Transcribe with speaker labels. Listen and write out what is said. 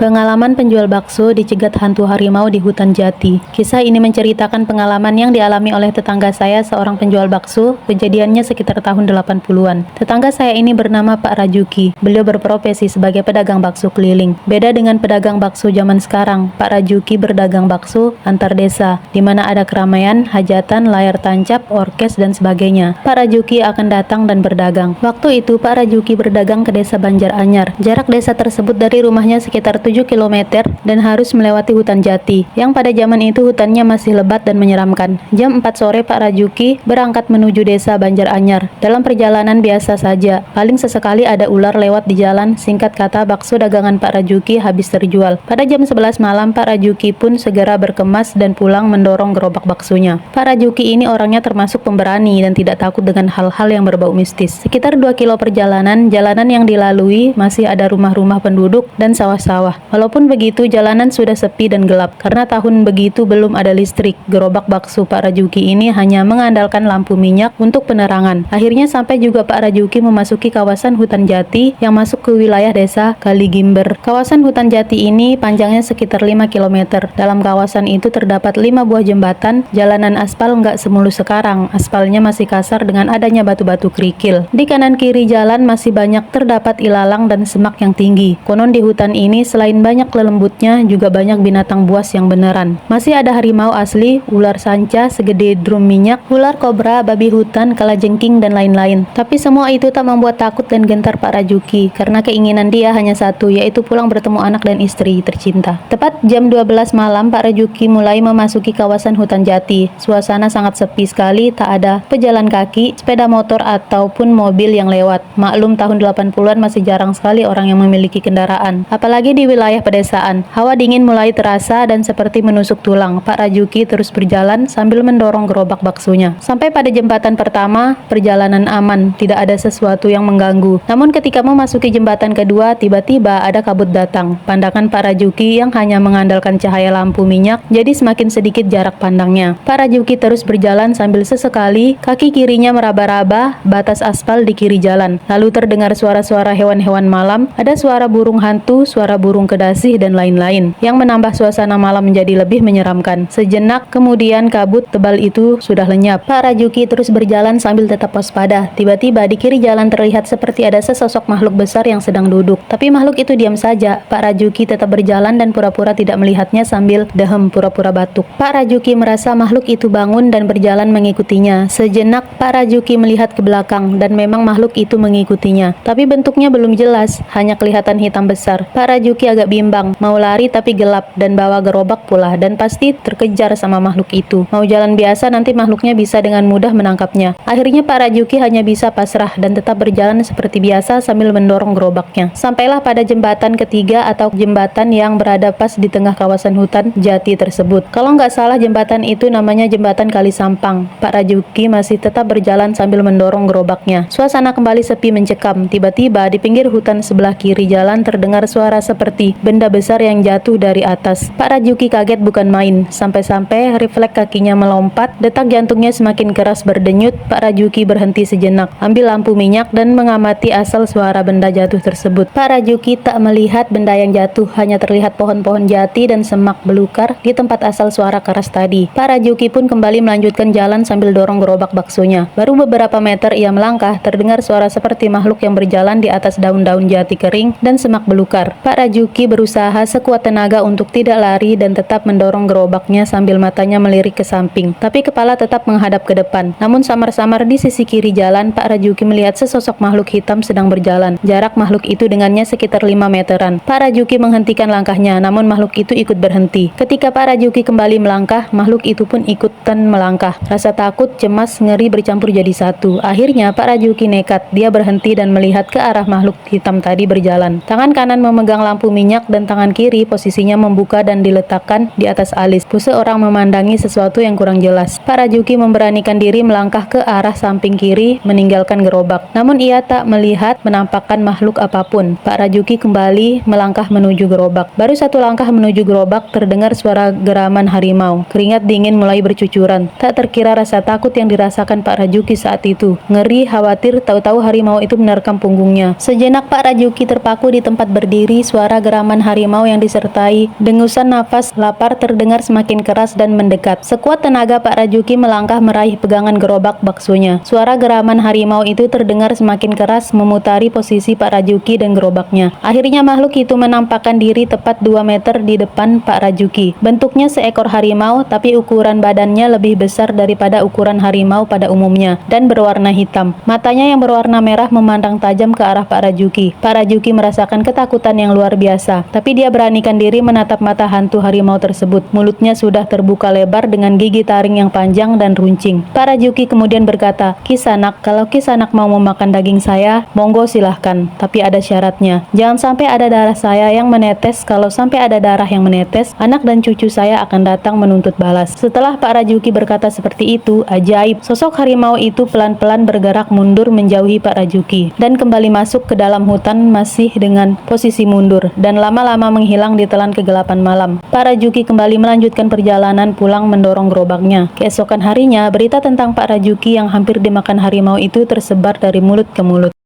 Speaker 1: Pengalaman penjual bakso dicegat hantu harimau di hutan jati. Kisah ini menceritakan pengalaman yang dialami oleh tetangga saya, seorang penjual bakso. Kejadiannya sekitar tahun 80-an. Tetangga saya ini bernama Pak Rajuki. Beliau berprofesi sebagai pedagang bakso keliling. Beda dengan pedagang bakso zaman sekarang, Pak Rajuki berdagang bakso antar desa, di mana ada keramaian, hajatan, layar tancap, orkes, dan sebagainya. Pak Rajuki akan datang dan berdagang. Waktu itu Pak Rajuki berdagang ke desa Banjaranyar. Jarak desa tersebut dari rumahnya sekitar 7 km dan harus melewati hutan jati, yang pada zaman itu hutannya masih lebat dan menyeramkan. Jam 4 sore Pak Rajuki berangkat menuju desa Banjaranyar. Dalam perjalanan biasa saja, paling sesekali ada ular lewat di jalan. Singkat kata, bakso dagangan Pak Rajuki habis terjual. Pada jam 11 malam, Pak Rajuki pun segera berkemas dan pulang mendorong gerobak baksonya. Pak Rajuki ini orangnya termasuk pemberani dan tidak takut dengan hal-hal yang berbau mistis. Sekitar 2 kilo perjalanan, jalanan yang dilalui masih ada rumah-rumah penduduk dan sawah-sawah. Walaupun begitu, jalanan sudah sepi dan gelap. Karena tahun begitu belum ada listrik, gerobak bakso Pak Rajuki ini hanya mengandalkan lampu minyak untuk penerangan. Akhirnya sampai juga Pak Rajuki memasuki kawasan hutan jati yang masuk ke wilayah desa Kaligimber. Kawasan hutan jati ini panjangnya sekitar 5 km. Dalam kawasan itu terdapat 5 buah jembatan. Jalanan aspal nggak semulus sekarang. Aspalnya masih kasar dengan adanya batu-batu kerikil. Di kanan kiri jalan masih banyak terdapat ilalang dan semak yang tinggi. Konon di hutan ini selain banyak lelembutnya, juga banyak binatang buas yang beneran. Masih ada harimau asli, ular sanca segede drum minyak, ular kobra, babi hutan, kalajengking, dan lain-lain. Tapi semua itu tak membuat takut dan gentar Pak Rajuki, karena keinginan dia hanya satu, yaitu pulang bertemu anak dan istri tercinta. Tepat jam 12 malam, Pak Rajuki mulai memasuki kawasan hutan jati. Suasana sangat sepi sekali, tak ada pejalan kaki, sepeda motor, ataupun mobil yang lewat. Maklum tahun 80-an masih jarang sekali orang yang memiliki kendaraan, apalagi di wilayah pedesaan. Hawa dingin mulai terasa dan seperti menusuk tulang. Pak Rajuki terus berjalan sambil mendorong gerobak baksonya. Sampai pada jembatan pertama, perjalanan aman, tidak ada sesuatu yang mengganggu. Namun ketika memasuki jembatan kedua, tiba-tiba ada kabut datang. Pandangan Pak Rajuki yang hanya mengandalkan cahaya lampu minyak jadi semakin sedikit jarak pandangnya. Pak Rajuki terus berjalan sambil sesekali kaki kirinya meraba-raba batas aspal di kiri jalan. Lalu terdengar suara-suara hewan-hewan malam, ada suara burung hantu, suara burung kedasih, dan lain-lain, yang menambah suasana malam menjadi lebih menyeramkan. Sejenak kemudian kabut tebal itu sudah lenyap. Pak Rajuki terus berjalan sambil tetap waspada. Tiba-tiba di kiri jalan terlihat seperti ada sesosok makhluk besar yang sedang duduk. Tapi makhluk itu diam saja. Pak Rajuki tetap berjalan dan pura-pura tidak melihatnya sambil dehem pura-pura batuk. Pak Rajuki merasa makhluk itu bangun dan berjalan mengikutinya. Sejenak Pak Rajuki melihat ke belakang dan memang makhluk itu mengikutinya. Tapi bentuknya belum jelas, hanya kelihatan hitam besar. Pak Rajuki agak bimbang, mau lari tapi gelap, dan bawa gerobak pula, dan pasti terkejar sama makhluk itu. Mau jalan biasa nanti makhluknya bisa dengan mudah menangkapnya. Akhirnya Pak Rajuki hanya bisa pasrah dan tetap berjalan seperti biasa sambil mendorong gerobaknya. Sampailah pada jembatan ketiga atau jembatan yang berada pas di tengah kawasan hutan jati tersebut. Kalau nggak salah jembatan itu namanya jembatan Kali Sampang. Pak Rajuki masih tetap berjalan sambil mendorong gerobaknya. Suasana kembali sepi mencekam. Tiba-tiba di pinggir hutan sebelah kiri jalan terdengar suara seperti benda besar yang jatuh dari atas. Pak Rajuki kaget bukan main, sampai-sampai refleks kakinya melompat, detak jantungnya semakin keras berdenyut. Pak Rajuki berhenti sejenak, ambil lampu minyak dan mengamati asal suara benda jatuh tersebut. Pak Rajuki tak melihat benda yang jatuh, hanya terlihat pohon-pohon jati dan semak belukar di tempat asal suara keras tadi. Pak Rajuki pun kembali melanjutkan jalan sambil dorong gerobak baksonya. Baru beberapa meter ia melangkah, terdengar suara seperti makhluk yang berjalan di atas daun-daun jati kering dan semak belukar. Pak Rajuki berusaha sekuat tenaga untuk tidak lari dan tetap mendorong gerobaknya sambil matanya melirik ke samping. Tapi kepala tetap menghadap ke depan. Namun samar-samar di sisi kiri jalan, Pak Rajuki melihat sesosok makhluk hitam sedang berjalan. Jarak makhluk itu dengannya sekitar 5 meteran. Pak Rajuki menghentikan langkahnya, namun makhluk itu ikut berhenti. Ketika Pak Rajuki kembali melangkah, makhluk itu pun ikutan melangkah. Rasa takut, cemas, ngeri bercampur jadi satu. Akhirnya Pak Rajuki nekat. Dia berhenti dan melihat ke arah makhluk hitam tadi berjalan. Tangan kanan memegang lampu minyak dan tangan kiri posisinya membuka dan diletakkan di atas alis. Seorang memandangi sesuatu yang kurang jelas. Pak Rajuki memberanikan diri melangkah ke arah samping kiri meninggalkan gerobak. Namun ia tak melihat menampakkan makhluk apapun. Pak Rajuki kembali melangkah menuju gerobak. Baru satu langkah menuju gerobak terdengar suara geraman harimau. Keringat dingin mulai bercucuran. Tak terkira rasa takut yang dirasakan Pak Rajuki saat itu. Ngeri, khawatir, tahu-tahu harimau itu menerkam punggungnya. Sejenak Pak Rajuki terpaku di tempat berdiri. Suara geraman harimau yang disertai dengusan nafas lapar terdengar semakin keras dan mendekat. Sekuat tenaga Pak Rajuki melangkah meraih pegangan gerobak baksonya. Suara geraman harimau itu terdengar semakin keras memutari posisi Pak Rajuki dan gerobaknya. Akhirnya makhluk itu menampakkan diri tepat 2 meter di depan Pak Rajuki. Bentuknya seekor harimau, tapi ukuran badannya lebih besar daripada ukuran harimau pada umumnya dan berwarna hitam. Matanya yang berwarna merah memandang tajam ke arah Pak Rajuki. Pak Rajuki merasakan ketakutan yang luar biasa, tapi dia beranikan diri menatap mata hantu harimau tersebut. Mulutnya sudah terbuka lebar dengan gigi taring yang panjang dan runcing. Pak Rajuki kemudian berkata, "Kisanak, kalau Kisanak mau memakan daging saya, monggo silahkan. Tapi ada syaratnya. Jangan sampai ada darah saya yang menetes. Kalau sampai ada darah yang menetes, anak dan cucu saya akan datang menuntut balas." Setelah Pak Rajuki berkata seperti itu, ajaib, sosok harimau itu pelan-pelan bergerak mundur menjauhi Pak Rajuki dan kembali masuk ke dalam hutan masih dengan posisi mundur dan lama-lama menghilang di telan kegelapan malam. Pak Rajuki kembali melanjutkan perjalanan pulang mendorong gerobaknya. Keesokan harinya, berita tentang Pak Rajuki yang hampir dimakan harimau itu tersebar dari mulut ke mulut.